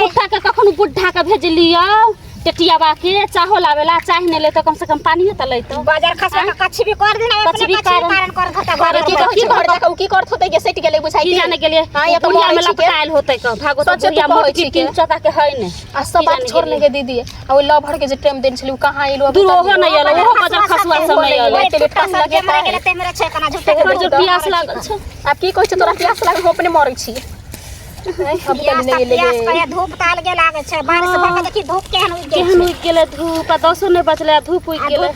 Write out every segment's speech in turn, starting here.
उठा के कखनो बुढ़ा के भेजलियो टेटियाबा के चाहो लावेला चाह ने ले तो कम से कम पानी त ले तो बाजार खसवा का कच्ची भी कर देना कच्ची भी कारण कर खता घर की घर जाके की करत होते के सेट गेले बुझाई की जाने के लिए हां ये तो बुढ़िया में लपटाइल होते क भागो तो बुढ़िया मोट की तीन चौका के है ने आ सब बात छोड़ने के दीदी आ ओ लव भर के जे टाइम देन छली कहां आइलो दूर हो नहीं आलो वो बाजार खसवा सब नहीं आलो तेरे पास लगे गेले ते मेरे छे कना झूठे के जो प्यास लागल छ आप की कहै छ तोरा प्यास लागल हो अपने मरै छी हम नहीं ले ले धूप ताल के लागे छे बारिश भक देखी धूप केहन उइ गेले धूप 10 नहीं बचले धूप उइ गेले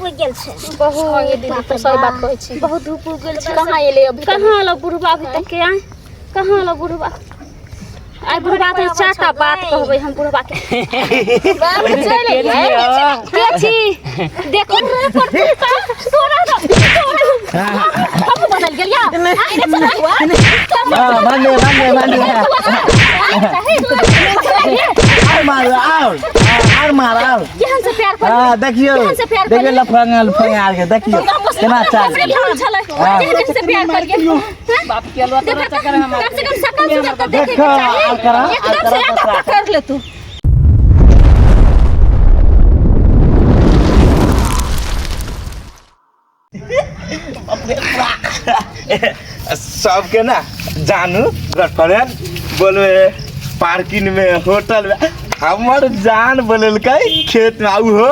छे बहुत ये दीदी तो सही बात कहै छी बहुत धूप उइ गेल छ कहां एले अभी कहां लो बुढ़बा अभी तक के आए कहां लो बुढ़बा आई बुढ़बा तो चाटा बात कहबै हम बुढ़बा के बाप चले के छी देखो रे पर तोरा हम बदल गेलिया आइ रे चला मान ले आर मार केहन से प्यार कर हां देखियो लफंगा के देखियो केना चाल केहन से प्यार कर के बाप के लो तोरा चक्कर में कम से कम सकल सुंदर देखे देखो आ करा एकदम से ज्यादा कर ले तू सबके ना जानू गर्लफ्रेंड बोलवे पार्किंग में होटल में हमर जान बोललकै खेत में आउ हो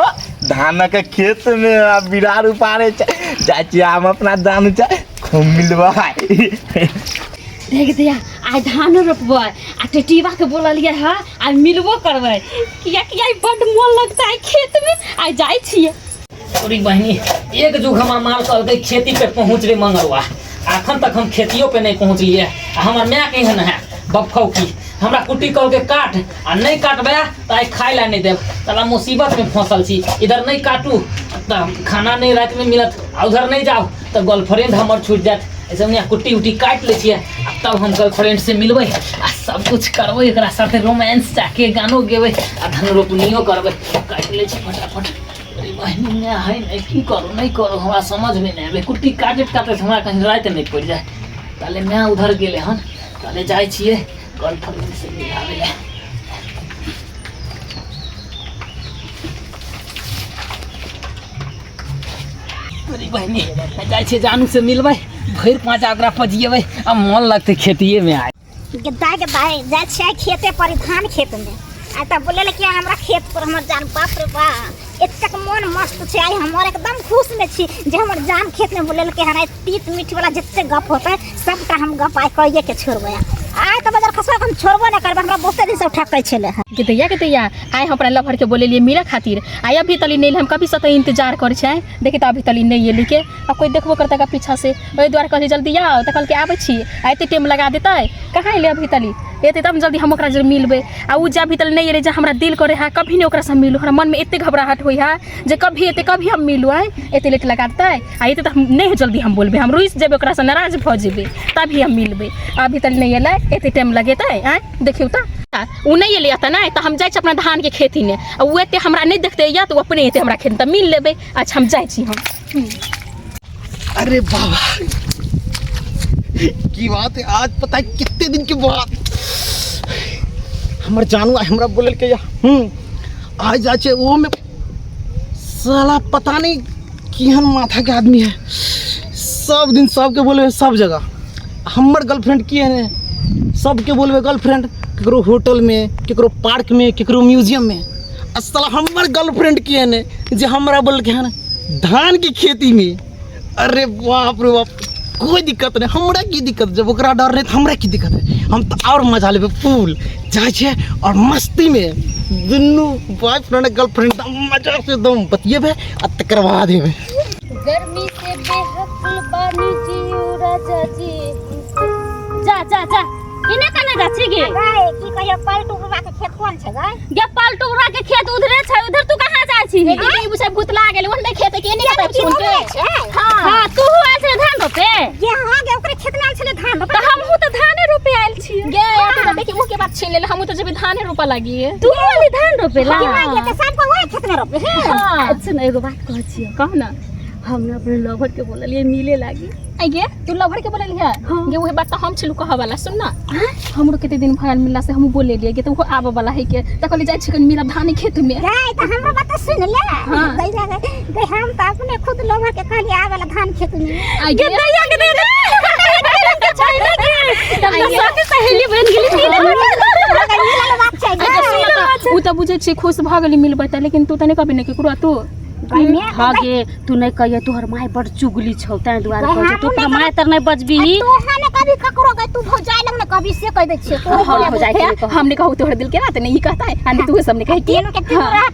धान के खेत में बिरार उपारे जाय छी हम अपना जान खूब मिलबै देख दिया आज धान रोपबै आ टेटीबा के बोललिए है आज मिलबो करबै किया कि आई बड मन लगता है खेत में आज जाय छिए अरे बहनी एक जुग हमार माल कहलकै खेती पे पहुँच रे मंगरवा अखन तक हम खेतियों पे नहीं पहुँचलिए हमर माय केहन है बफौ की हमरा कुट्टी कहलकै काट आ नहीं काटबे तो आई खाए ला नहीं देब साला मुसीबत में फंसल छी इधर नहीं काटू तो खाना नहीं रात में मिलत उधर नहीं जाओ तो गर्लफ्रेंड हमर छूट जात ऐसे में कुट्टी उट्टी काट ले छिए तब हम गर्लफ्रेंड से मिलबै आ सब कुछ करबै एकरा साथे रोमांस जाके गानो गेबै आ धन रोपनियो करबै काट ले छी फटाफट बहनी में है नहीं की करो नहीं करो हमारा समझ में नहीं आवे कुट्टी काटे हमारा कहीं रात नहीं पड़ जाए ताले मैं उधर गेले हन ताले जाय छिए गर्लफ्रेंड से मिलावे ले अरे बहनी जाय छिए जानू से मिलबै भर पाँच आगरा पजिएबै अब मन लगते खेतिए में आए गद्दा जाय छै खेते पर धान खेत में आ त बोले कि हमरा खेत पर हमर जान बाप रे बा एतक मन मस्त छै आई हमर एकदम खुश में छी जे हमर जान खेत में बोले कि हरा तीत मीठ वाला जत्ते गप होतै सबटा हम गप आइ कहिए के छोड़बै आइ त बाजार खसवा हम छोड़बो न करब हमरा बहुते दिन से ठकै छले के दैया आइ हम अपना लवर के बोलेलिए मिले खातिर आइ अभी तली नहीं हम कभी से इंतजार कर छै देखि त अभी तली नहीं एली के आ कोई देखबो करता का पीछा से ओइ द्वार कहली जल्दी आओ त कल के आबै छी आइते टाइम लगा देतै कहां एले अभी तली एते तब जल्दी हम ओकरा जरूर मिलबै आ उ जा भीतर नहीं एले जे हमरा दिल करे है कभी नहीं ओकरा से मिलू हमरा मन में एते घबराहट होई है जे कभी एते कभी हम मिलू है एते लेट लगा देतै आ एते त हम नहीं जल्दी हम बोलबे हम रुइस जेबे ओकरा से नाराज भ जेबे तभी हम मिलबे अभी तक नहीं एले एते टाइम लगेतै आ देखियो त उ नहीं एले त नहीं त हम जाय छी अपना धान के खेती ने आ उ एते हमरा नहीं देखते या तो अपने एते हमरा खेत त मिल लेबे अच्छा हम जाय छी हम अरे बाबा की बात है आज पता है कितने दिन के बाद हमर जानू हमरा बोलल के आज जा छे वो में साला पता नहीं केहन माथा के आदमी है सब दिन सबके बोलबे सब जगह हमर गर्लफ्रेंड की है सबके बोलबे गर्लफ्रेंड केकरो होटल में केकरो पार्क में केकरो म्यूजियम में साला हमर गर्लफ्रेंड की है जे हमरा बोल के है ना धान की खेती में अरे बाप रे बाप कोई दिक्कत नहीं हमरा की दिक्कत जब ओकरा डर नहीं हमरा की दिक्कत है हम तो और मजा लेबे फूल जाय छे और मस्ती में दुनू बॉयफ्रेंड गर्लफ्रेंड मजा से दम बतिएबे आ तकर बाद हेबे गर्मी से बेहकुल बानी जियो राजा जी जा जा जा इने कने जा छी गे गाय की कहियो पलटुरा के खेत कोन छै गाय गे पलटुरा के खेत उधरे छै उधर तू कहां जा छी ई बुझे भूतला गेल ओने खेत के नहीं पता सुनते हां तू आइल छै धान रोपे गे हां गे ओकरे खेत में आइल छले धान रोपे त हमहु त धाने रोपे आइल छी गे तो देखि मुंह के बात छीन ले हमहु तो जब धाने रोपा लागी तू वाली धान रोपेला गे त सब को वही खेत में रोपे हां अच्छा एगो बात कह छी कह ना हम अपने लवर के बोललिए मिले लागी आइए तू लभर के बोले है ये वही बात हम छिलू कह वाला सुन ना हमरो केते दिन भगल मिलला से हम बोले लिए कि तो वो आबे वाला है के त कहले जाय छिकन मेरा धान खेत में गए तो हमरा बात सुन ले गई गई हम तो अपने खुद लोग के कहली आवे वाला धान खेत में आइए दैया के दे दे चाहिए कि तब तो साथे सहेली बन गेली उ त बुझे छी खुश भ गेली मिलबै त लेकिन तू तने कभी नहीं केकरो तू हागे तू नहीं कहिए तोहर माय बड़ चुगली छौ तां दुआरे कहै तू तोहर माय तर नहीं बचबी तू हने कभी ककरो गई तू भौजाई लग में कभी से कह दे छी हम हो जाए हमने कहू तोहर दिल के ना त नहीं कहता है हां तू सबने कह कि के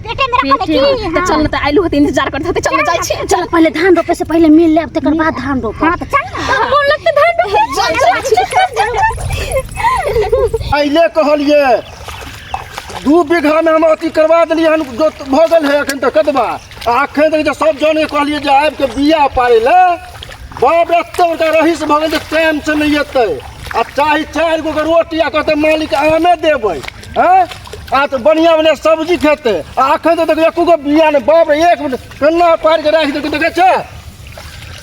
पेटे में रख दे त चल न त आइलु होते इंतजार करत होते चल जाय छी चल पहले धान रोपे से पहले मिल लेब तकर बाद धान रोप हां तो चल हम बोल लगते धान पहले कहलिए 2 बीघा में हम अथी करवा दिलिए हन जो भगल है अखन तक कदबा अखन तक सब जने कहलिए जे आबि के बिया पारे ले बाप एते बड़का रहीस भगल जे टाइम से नहीं एते आ चाहे 4 गो के रोटी आ कहते मालिक आमे देबै हैं आ तो बढ़िया बढ़िया सब्जी खेते आ अखन तक एको गो बिया ने बाप रे एक मिनट कन्ना पार के राखि दे देखे छ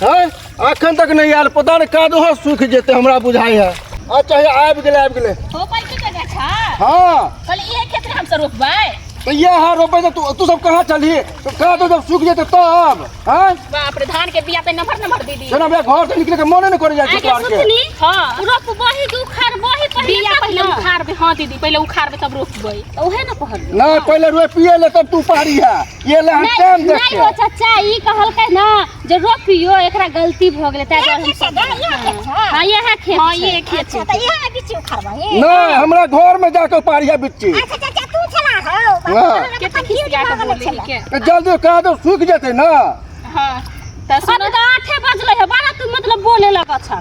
हैं अखन तक नहीं आयल पता नहीं कादो सूख जेते हमरा बुझाई है आ चाहे आबि गेले हो पाई के जगह छा हाँ कल ये खेत में हम सब रोपबै तो ये हाँ रोपे तू सब कहाँ चली तो कहा तो जब सूख जाते तब हैं बाप रे धान के बिया पे नंबर दीदी चना बे घर से निकले के मने न करे जाए तोर के हां रोप बही के उखाड़ बही बिया पहले उखाड़बे हां दीदी पहले उखाड़बे तब रोपबै तो उहे ना कहल ना पहले रोपिए ले तब तू पारी है ये ले हम टाइम देख नहीं हो चाचा ई कहलकै ना जे रोपियो एकरा गलती भ गेलै त हम सब हां ये है खेत हां ये खेत अच्छा तो ये बिची उखाड़बा ना हमरा घर में जाके पारी है बिच्ची अच्छा चाचा तू चला हो हां केते खिसिया के बोले के तो जल्दी कहा तो सूख जाते ना हां त सुन 8 बजले है बारा तू मतलब बोले लगा अच्छा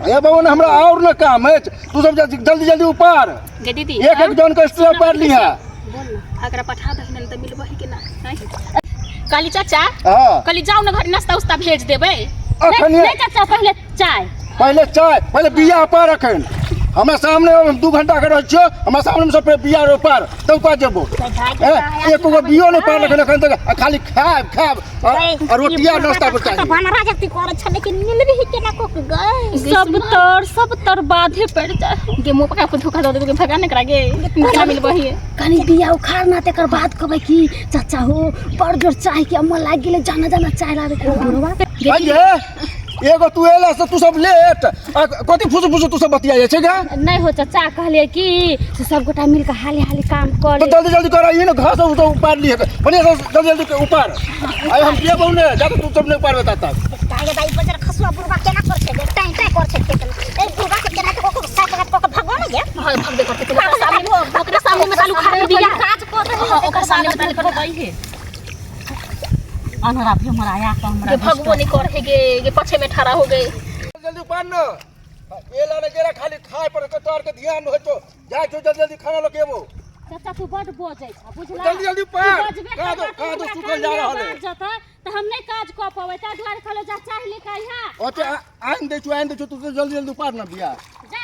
ए बाबू हमरा और न काम है तू सब जल्दी ऊपर गे दीदी एक जन का स्ट्रॉ पार ली है अगर पठा दहन त मिलबही के ना काली चाचा हां कली जाओ ना घर नाश्ता उस्ता भेज देबै अखन नहीं चाचा पहले चाय पहले बिया पार अखन हमरा सामने 2 घंटा के रह छियो हमरा सामने में सब बिया रो पार तब का जेबो एको गो बियो नहीं पार अखन तक खाली खाब और रोटिया नाश्ता पर चाहिए बनरा जति कर छ लेकिन मिल भी के ना को गए सब तर बाधे पड़ जाए गे मुंह पका के धोखा दे के भगा न करा गे क्या मिलबही कनी बिया उखाड़ना तेकर बाद कहबै की चाचा हो बड़ जोर चाय के अम्मा लाग गेले जाना चाय लावे के घरवा अये एगो तू एला से तू सब लेट कथि फुसु तू सब बतिया जाय छै गा नहीं हो चाचा कहलिए कि से सब गोटा मिल के हाली काम कर तो जल्दी कर ये ना घास तो ऊपर लिए बढ़िया जल्दी के ऊपर आय हम के बहुने जाके तू सब नहीं ऊपर बता तक काहे दाई बजर खसुआ बुरबा केना कर छै टाइम कर छै ए बुरबा के केना को साथ लगा को भगवा ना ये हां भग दे करते ओकरा सामने में तालू खा दिया काज कर रहे ओकरा सामने में तालू कर दई है अनहरा भी हमरा आया तो हमरा भगवान नहीं कर गे पछे में ठहरा हो गए जल्दी ऊपर न एला ने गेला खाली खाए पर कटार के ध्यान हो तो जाय जो जल्दी खाना लकेबो चाचा तू बड़ बोझै छ बुझला जल्दी ऊपर का दो सुखल जा रहल है जता त हम नहीं काज क पाबै त द्वार खले जा चाय लेके आइहा ओते आइन दे तू जल्दी ऊपर न बिया जा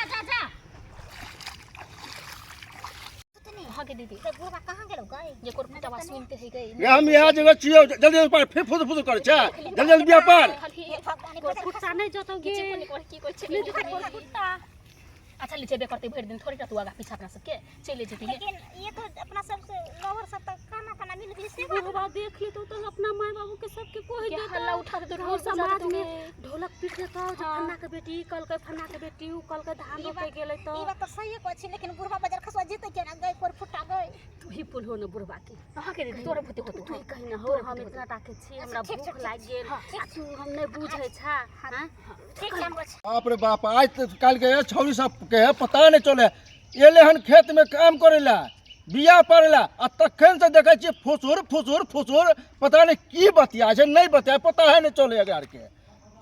हां के दीदी से बुरबा कहां गेलो गए ये कोर पिटवा सुनते है गए हम यहाँ जगह छियो जल्दी ऊपर फिर फुस कर छ जल्दी बिया पर फुटसा नहीं जतो गे की कोई छे अच्छा ले जेबे करते भर दिन थोड़ी तू आगा पीछा अपना सबके चले जेते लेकिन ये तो अपना सबसे लोवर सब तक खाना मिल भी से बुढ़वा देख ली तो अपना माय बाबू के सबके कोई क्या देता हल्ला उठा के और समाज में ढोलक पीट देता जो फन्ना के बेटी कल के फन्ना के बेटी उ कल के धान रोपे गेलै तो ई बात तो सही को छी लेकिन बुढ़वा बजर खसुआ जीते के ना गए कोर फुटा गए तू ही पुल हो न बुढ़वा के हां के दीदी तोरे भूते को तू कहीं ना हो हम इतना टाके छी हमरा भूख लाग गेल आ तू हम नहीं बुझै छा हां ठीक है बाप रे बाप आज तो कल के छौरी सब के पता नहीं चले एले हन खेत में काम करेला बिया पड़ेला आ तखन से देखे छी फुसुर पता नहीं की बतिया छै नहीं बतिया पता है नहीं चले अगर के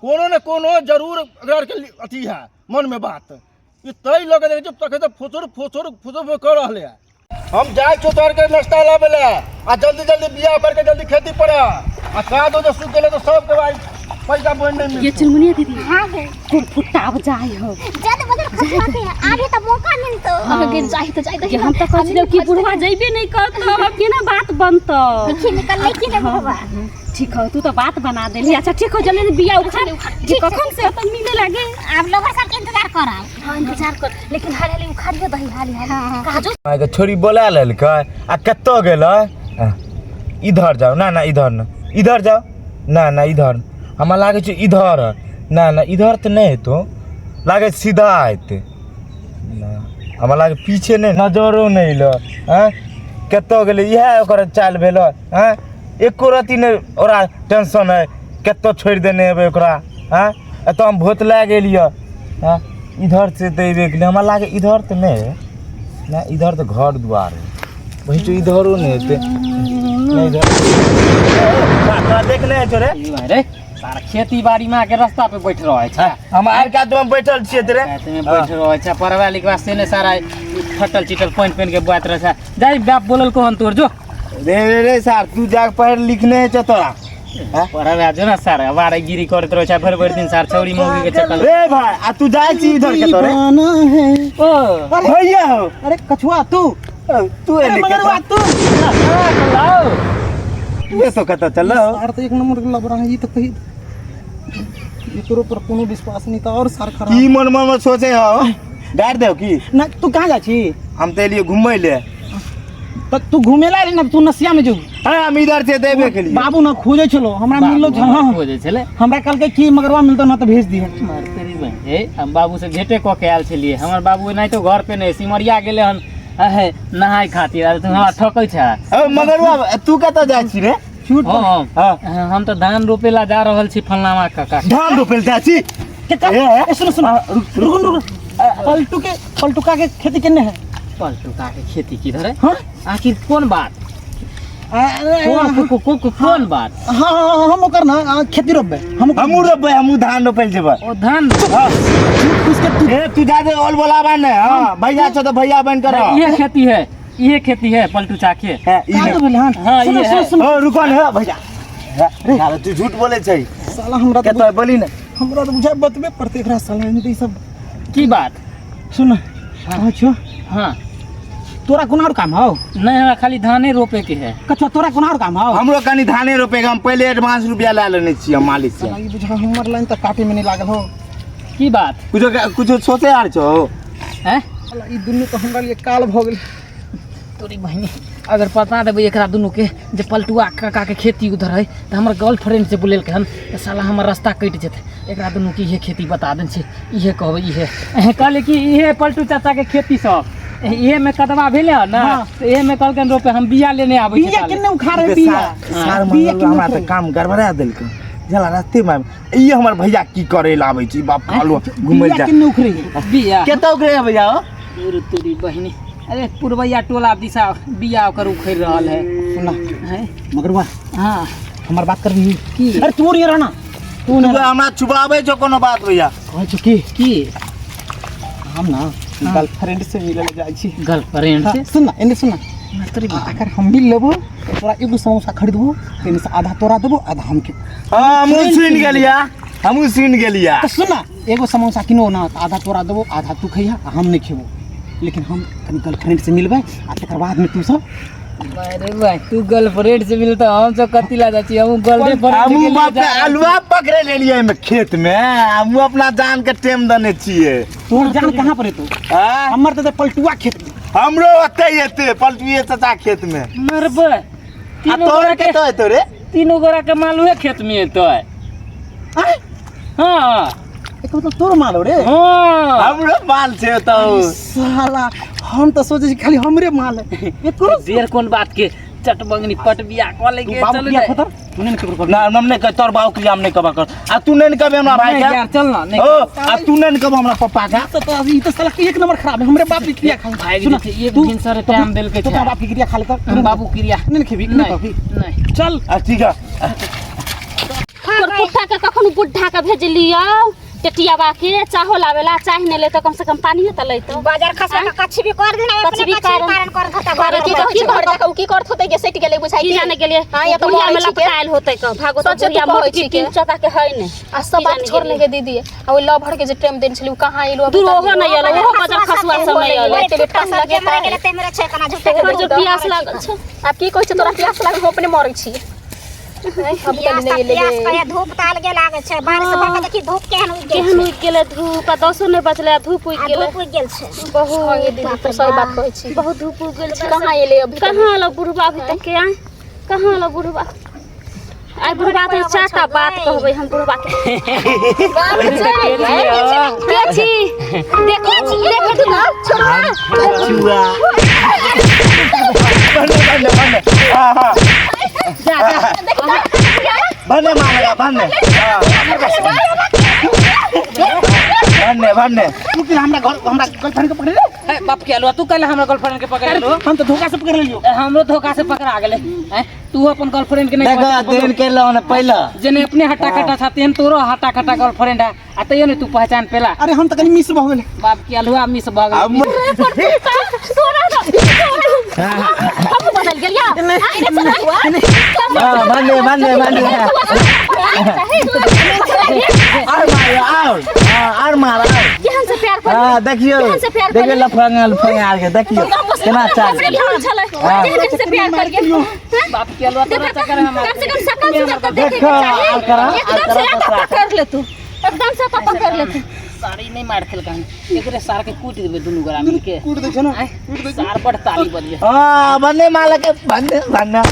कोनो न कोनो जरूर अगर के अथी है मन में बात ई तई लोग देखे जब तक तो फुसुर कर रहले हम जाय छो तोर के नाश्ता लाबेला आ जल्दी बिया पर के जल्दी खेती पड़ा आ का दो जो सुख गेले तो सब के भाई पैसा बंद नहीं ये चुनमुनिया दीदी हाँ गे कुल फुट्टा अब जाए हो जद बदल खचवा के आगे तो मौका मिलतो आगे जाए तो जाए कि हम तो कहलियो कि बुढ़वा जइबे नहीं करतो अब केना बात बनतो देखी निकल नहीं की बाबा ठीक हो तू तो बात बना देली अच्छा ठीक हो जल्दी बिया उखाड़ कि कखन से तो मिले लागे आप लोग सब के इंतजार कर रहा हां इंतजार कर लेकिन हाल हाल उखाड़ियो दही हाल हाल काजो के छोरी बोला लेलकै आ कत्तो गेलै इधर जाओ ना इधर ना इधर जाओ ना इधर हमरा लागे छै इधर ना इधर तो नहीं हेतो लागे सीधा हेतै ना हमरा लागे पीछे नहीं नजरो नहीं ल हैं कत्तो गेलै इएह ओकर चाल भेल हैं एको रति नहीं ओरा टेंशन है कत्तो छोड़ देने हेबै ओकरा हैं एतो हम भूत ला गेलिए हैं इधर से तो एबे गेलै हमरा लागे इधर तो नहीं है ना इधर तो घर द्वार है वही तो इधरो नहीं हेतै नहीं इधर देख ले छोरे रे सारा खेती बाड़ी में आके रास्ता पे बैठ रहे छै हम आर का तुम बैठल छियै रे खेत में बैठ रहे छै परवा लिखवा से ने सारा फटल चिटल पेन के बात रहे छै जाई बाप बोलल कोहन तोर जो रे सर तू जाके पढ़ लिखने है तोरा परवा जो ना सर हमारे गिरी करत रहे छै भर दिन सर छौरी मौगी के चक्कर रे भाई आ तू जाय छी इधर के तोरे बना है ओ भैया हो अरे कछुआ तू तू अरे मगरवा तू लाओ ये तो कता चलो सार तो एक नंबर के लबरा है ये तो कही एकरो पर कोनो विश्वास नहीं था और सार खराब की मन में सोचे हो डार देव की ना तू कहां जा छी हम ते लिए घूमै ले तो तू घूमे ला रे ना तू नसिया में जो हां हम इधर से देबे के लिए बाबू ना खोजे चलो हमरा मिललो हां हो जे छले हमरा कल के की मगरवा मिलतो ना तो भेज दिए मार तेरी बहन ए हम बाबू से भेटे क के आयल छलिए हमर बाबू नहीं तो घर पे नहीं सिमरिया गेले हन है नहाय खातिर आ तू हमरा ठकै छै ओ मगरवा तू कता जाय छी रे छूट हां हम तो धान रोपेला जा रहल छी फलनामा काका धान रोपेल जा छी के सुन सुन रुक पलटू का के खेती केने है पलटू का के खेती किधर है हां आखिर कौन बात अरे कौन बात हां हम ओकर ना खेती रोपबे हमू रोपबे हमू धान रोपेल जेबे ओ धान उसके तू ए तू जा दे ऑल बोलाबा ने हां भैया छ तो भैया बन कर ये खेती है पलटू चाके का बोले हां हाँ, ये है। ओ रुको ने भैया रे तू झूठ बोले छै साला हमरा के तो बोली ने हमरा तो बुझा बतबे पड़ते एकरा साला नहीं सब की बात सुन हाँ। अच्छा हाँ तोरा कोन और काम हो नहीं हमरा खाली धाने रोपे के है कछुआ तोरा कोन और काम हो हमरो कनी धाने रोपेगा हम पहले एडवांस रुपया ला लेने छी हम मालिक से साला ई बुझा हमर लाइन त काटे में नहीं लागल हो की बात कुछ सोचे यार छो हैं साला ई दुनु तो हमरा लिए काल भ गेल तोरी बहनी अगर पता देबै एकरा दुनू के जे पलटुआ काका के खेती उधर है त हमर गर्लफ्रेंड से बोलेल के हम त साला हमर रास्ता कट जेते एकरा दुनू के ये खेती बता देन छै इहे कहबै इहे कहले कि इहे पलटू चाचा के खेती सब इहे में कदवा भेले ह ना त इहे में कहलकन रोपे हम बिया लेने आबै छी बिया केने उखाड़े बिया सार मंगल हमरा त काम गड़बड़ा देलक जला रास्ते में ई हमर भैया की करे ला आबै छी बाप खालो घुमै जा केने उखड़े बिया केतो करे भैया तोरी बहनी अरे पुरवैया टोला दिशा बिया ओकर उखड़ रहल है सुना हैं मगरवा हां हमर बात करबी की अरे तू रे रहना तू ने हमरा छुपाबै छो कोनो बात भैया कहै छ की हम ना हाँ। गर्लफ्रेंड से मिले जाय छी गर्लफ्रेंड से सुन ना एने सुन ना तोरी अगर हम भी लेबो तोरा एगो समोसा खरीदबो तेने से आधा तोरा देबो आधा हम के हां हमू सुन गेलिया हमू सुन गेलिया तो सुन ना एगो समोसा किनो ना तो आधा तोरा देबो आधा तू खइहा आ हम नहीं खेबो लेकिन हम कनी गर्लफ्रेंड से मिलबै आ तकर बाद में तू सब अरे भाई तू गर्लफ्रेंड से मिलता हम सब कति ला जाची हम गर्लफ्रेंड हमू बाप के अलुआ पकड़े लेलिए में खेत में हमू अपना जान के टाइम दने छिए तोर जान कहां पर है तू हां हमर तो पलटुआ खेत में हमरो ओते एते पलटुए चाचा खेत में मरबे आ तोरे के तो तोरे तीनों गोरा के मालूम है खेत में तो है हां एक मतलब तोर माल रे हां हमरो माल छे तो साला हम तो सोचे छी खाली हमरे माल है एको देर कौन बात के चट बंगनी पट बिया कॉले तू के बाबू चल किया जाए खतर तूने ने केकर ना हमने कह तोर बाबू के हम नहीं कबा कर आ तू नहीं कबे हमरा भाई नहीं का यार चल ना नहीं ओ आ तू नहीं कब हमरा पापा का तो ई तो साला एक नंबर खराब है हमरे बाप की क्रिया खा भाई ये दिन सारे टाइम देल के तो छा बाप की क्रिया खा लेता हम बाबू क्रिया नहीं खेबी नहीं नहीं चल आ ठीक है और पुट्ठा के कखन बुढ़ा के भेजलियो टेटियावा के चाहो लावेला चाहे नहीं ले तो कम से कम पानी तो ले तो बाजार खसा का कच्ची भी कर देना कच्ची भी कारण कर धता अरे की कहै छी घर जाके की करत होतै के सेट गेलै बुझाइ की जाने के लिए हां ये तो बुढ़िया में मरै छी के लपटाइल होतै क भागो तो सच तो बुढ़िया कहै मोट छी की के। तीन चता के है नहीं आ सब बात छोड़ने के दीदी आ ओइ लव भर के जे टाइम देन छली कहां एलो दूर ओहो नहीं आलो ओहो बजर खसुआ समय आलो एते पास लगे मरे गेले ते मेरे छे कना झूठे तोहर जो प्यास लागल छ आप की कहै छ तोरा प्यास लागल हो अपने मरै छी अब प्यास तनी नहीं प्यास ले कहे धूप ताल के लागे छे बारिश भके देखी धूप केहन उग गेल केहन उग गेले धूप आ 10 नहीं बचले धूप उग गेले धूप उग गेल छे बहुत ये दीदी तो सही बात कहै छी बहुत धूप उग गेल छ कहां एले अभी कहां आलो बुढ़वा अभी तक के आए कहां आलो बुढ़वा आई बुढ़वा तो चाटा बात कहबै हम बुढ़वा के के छी देखो तू ना छोड़ा छुआ बने मारेगा बने तू कि हमरा गर्लफ्रेंड के पकड़ ले ए, बाप के अलवा तू कहले हमरा गर्लफ्रेंड के पकड़ लो हम तो धोखा से पकड़ लियो हमरो धोखा से पकड़ा गेले हैं तू अपन गर्लफ्रेंड के नहीं देखा देन के लोने पहला जने अपने हट्टा कट्टा छाते हैं तोरो हट्टा कट्टा गर्लफ्रेंड है आ तइयो ने तू पहचान पेला अरे हम तो कनी मिस भ गेले बाप के अलवा मिस भाग अब हम बदल गेल या बने और मार केहन से प्यार कर हां देखियो देखियो लफंगा के देखियो केना चाल केहन से प्यार कर गेल बाप के अलवा तोरा चक्कर हम कम से कम सकल से तो देखे देखो आ करा एकदम से आता कर ले तू एकदम से आता कर ले तू साड़ी नहीं मार खेल कहां एकरे सार के कूट देबे दुनु गोरा मिल के कूट दे छ ना सार बड़ ताली बदिए हां बने माला के बने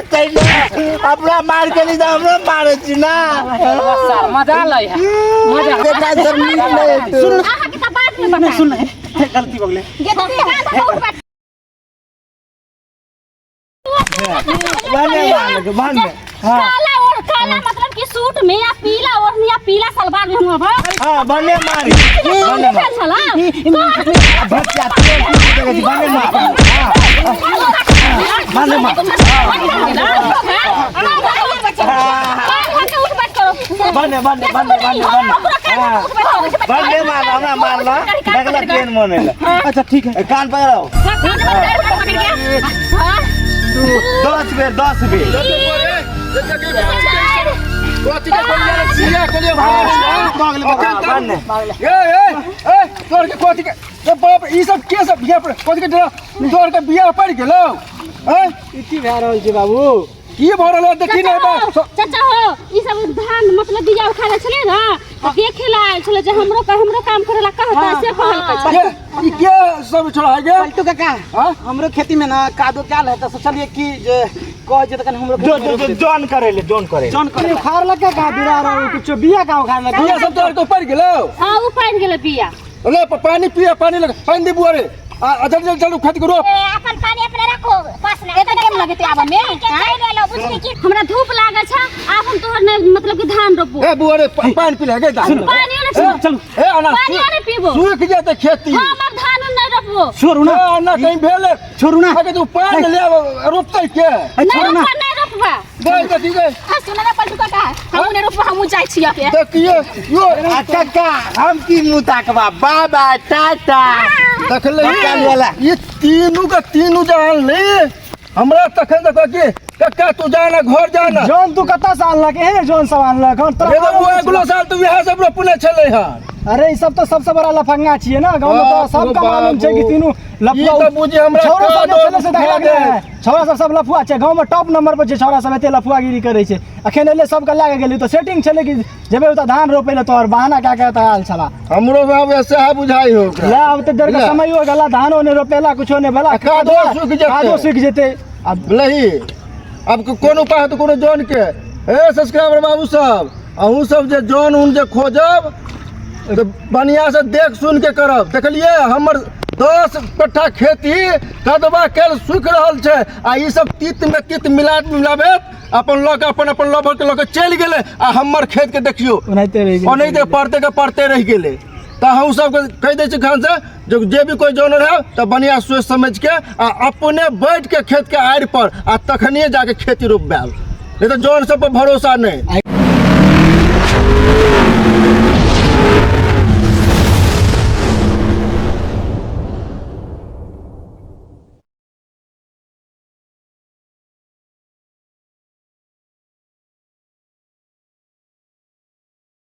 अपना मार के लिए हमरा मारे छी ना सार मजा लै है मजा बेटा जमीन ले सुन आहा के बाद में बता सुन गलती भ गेले बने काला मतलब कि सूट में या पीला ओढ़नी या पीला सलवार में हम हां बने मारी बने बच्चा बने मारना देखला केन मने अच्छा ठीक है कान पकड़ो 10 बेर कोती के बोलिया छिया के लिए भाग ए तोर के कोती के बाप ई सब के सब बिया पर कोती के तोर के बिया पड़ गेलो हैं इति भा रहल छै बाबू की भ रहल देखी नै बा चाचा हो ई सब धान मतलब बिया उखाड़े छले ना तो देखे ला आइल छले जे हमरो काम करेला कहता से कहल के ई के सब छोड़ा है गे पलटू काका हां हमरो खेती में ना कादो क्या है तो सोचलिए कि जे कह जे तकन हमरो जोन करे जॉन करे खार लगा का बिरा रहो कुछ बिया का उखाड़ लगा बिया सब तोर के पड़ गेलो हां उ पाइन गेले बिया ले पानी पिया पानी लगा पानी दे बुआरे आ जल्दी खेती करो अपन पानी अपने रखो पास में एते केम लगते आबा में ले लो बुझनी की हमरा धूप लागे छ आब हम तोहर ने मतलब कि धान रोपबो ए बुआरे पानी पी ले गे पानी ने चलो ए आना पानी ने पीबो सूख जाते खेती हम धान नहीं रोपबो छोड़ू ना ना कहीं भेले छोड़ू ना अगर तू पानी ले रोपते के छोड़ू ना नहीं रोपबा गई तो ठीक है सुन ना पलटू काका हम ने रोपबा हम जाई छिया के देखिए यो काका हम की मुताकबा बाबा टाटा देख ले निकाल वाला। ये तीनों का तीनों जान ले हमरा तखन तक के कक्का तू जाना घर जाना जॉन तू कता साल लगे है जॉन सवाल लग एगो वो अगला साल तू यहां सब रोपने चले हन अरे ई सब तो सबसे बड़ा लफंगा छिए ना गांव में तो सबका मालूम छै कि तीनों ये तो बुझे हमरा छौरा सब कादो चले से देखा गया छौरा सब लफुआ छै गांव में टॉप नंबर पर छै छौरा सब एते लफुआगिरी करे छै अखन एले सबके लागे गेली तो सेटिंग छले कि जेबे उता धान रोपे ले तोर बहाना का कहता हाल छला हमरो बाबू ऐसे है बुझाई हो ले अब तो देर का समय हो गला धानो ने रोपेला कुछो ने भला कादो सूख जेते। कादो सूख जेते अब लही अब कोन उपाय तो कोनो जॉन के ए सब्सक्राइबर बाबू सब अहू सब जे जॉन उन जे खोजब तो बढ़िया से देख सुन के करब देखलिए हमर 10 कट्ठा खेती कदबा केल सूख रहल छै आ ई सब तीत में तीत मिलाबे अपन लग अपन लभर के लग चल गेले आ हमर खेत के देखियो ओनाइते रह गेल ओनाइते पड़ते के पड़ते रह गेले तो हम सबके कह दै छी खान से जे भी कोई जानवर है तो बढ़िया सोच समझ के आ अपने बैठ के खेत के आड़ पर आ तखनिए जाके खेती रोपबे, नहीं तो जौन सब पर भरोसा नहीं।